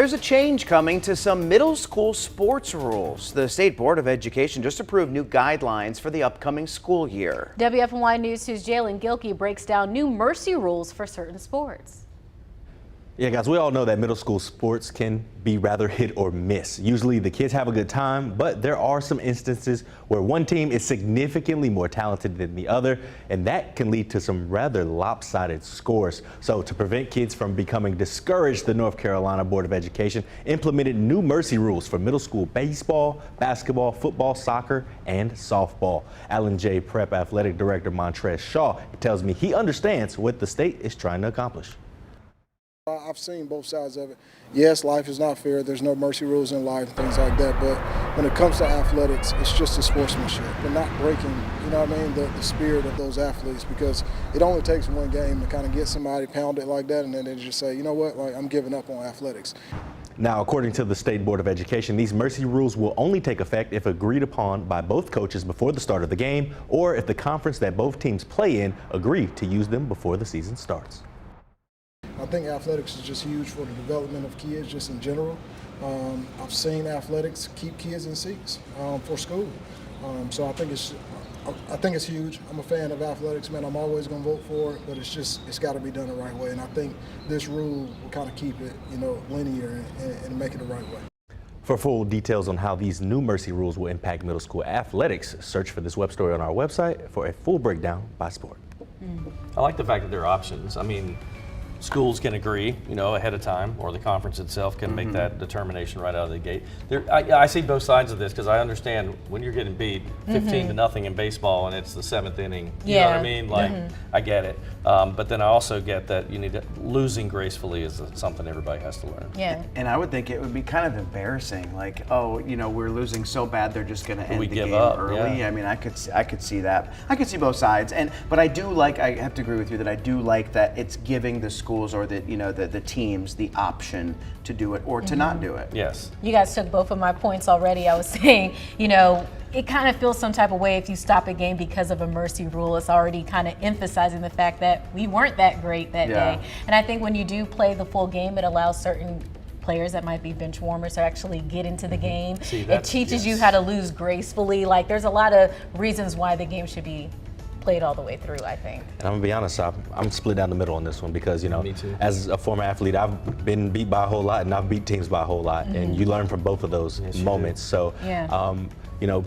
There's a change coming to some middle school sports rules. The State Board of Education just approved new guidelines for the upcoming school year. WFNY News 2's Jalen Gilkey breaks down new mercy rules for certain sports. Yeah, guys, we all know that middle school sports can be rather hit or miss. Usually the kids have a good time, but there are some instances where one team is significantly more talented than the other, and that can lead to some rather lopsided scores. So to prevent kids from becoming discouraged, the North Carolina Board of Education implemented new mercy rules for middle school baseball, basketball, football, soccer, and softball. Allen J. Prep Athletic Director Montrez Shaw tells me he understands what the state is trying to accomplish. I've seen both sides of it. Yes, life is not fair. There's no mercy rules in life and things like that. But when it comes to athletics, it's just a sportsmanship. We're not breaking, you know what I mean, the spirit of those athletes, because it only takes one game to kind of get somebody pounded like that, and then they just say, you know what, like, I'm giving up on athletics. Now, according to the State Board of Education, these mercy rules will only take effect if agreed upon by both coaches before the start of the game, or if the conference that both teams play in agree to use them before the season starts. I think athletics is just huge for the development of kids just in general. I've seen athletics keep kids in seats for school. So I think it's huge. I'm a fan of athletics, man. I'm always going to vote for it, but it's got to be done the right way. And I think this rule will kind of keep it, linear and make it the right way. For full details on how these new mercy rules will impact middle school athletics, search for this web story on our website for a full breakdown by sport. I like the fact that there are options. I mean, schools can agree, ahead of time, or the conference itself can make that determination right out of the gate. I see both sides of this, because I understand when you're getting beat 15-0 in baseball and it's the 7th inning. You know what I mean? Like, I get it. But then I also get that losing gracefully is something everybody has to learn. Yeah. And I would think it would be kind of embarrassing, like, oh, we're losing so bad they're just going to end the game early. Yeah. I mean, I could see that. I could see both sides, but I have to agree with you that I do like that it's giving the schools or the teams the option to do it or to not do it. Yes. You guys took both of my points already. I was saying, it kind of feels some type of way if you stop a game because of a mercy rule. It's already kind of emphasizing the fact that we weren't that great that day. And I think when you do play the full game, it allows certain players that might be bench warmers to actually get into the game. It teaches you how to lose gracefully. Like, there's a lot of reasons why the game should be played all the way through, I think. And I'm gonna be honest, I'm split down the middle on this one, because Me too. as a former athlete, I've been beat by a whole lot, and I've beat teams by a whole lot, and you learn from both of those moments. So,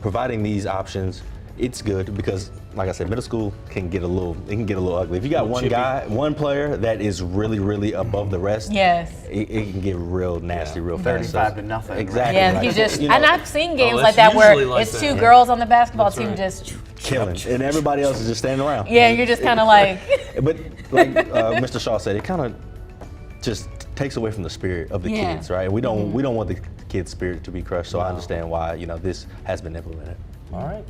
providing these options, it's good, because, like I said, middle school can get a little ugly. If you got one player that is really, really above the rest, it can get real nasty real fast. 35-0. Exactly. Yeah, right. and I've seen games like that where it's two girls on the basketball team just killing, and everybody else is just standing around. Yeah, you're just kind of like. But like Mr. Shaw said, it kind of just takes away from the spirit of the kids, right? We don't want the kids' spirit to be crushed. So I understand why this has been implemented. All right.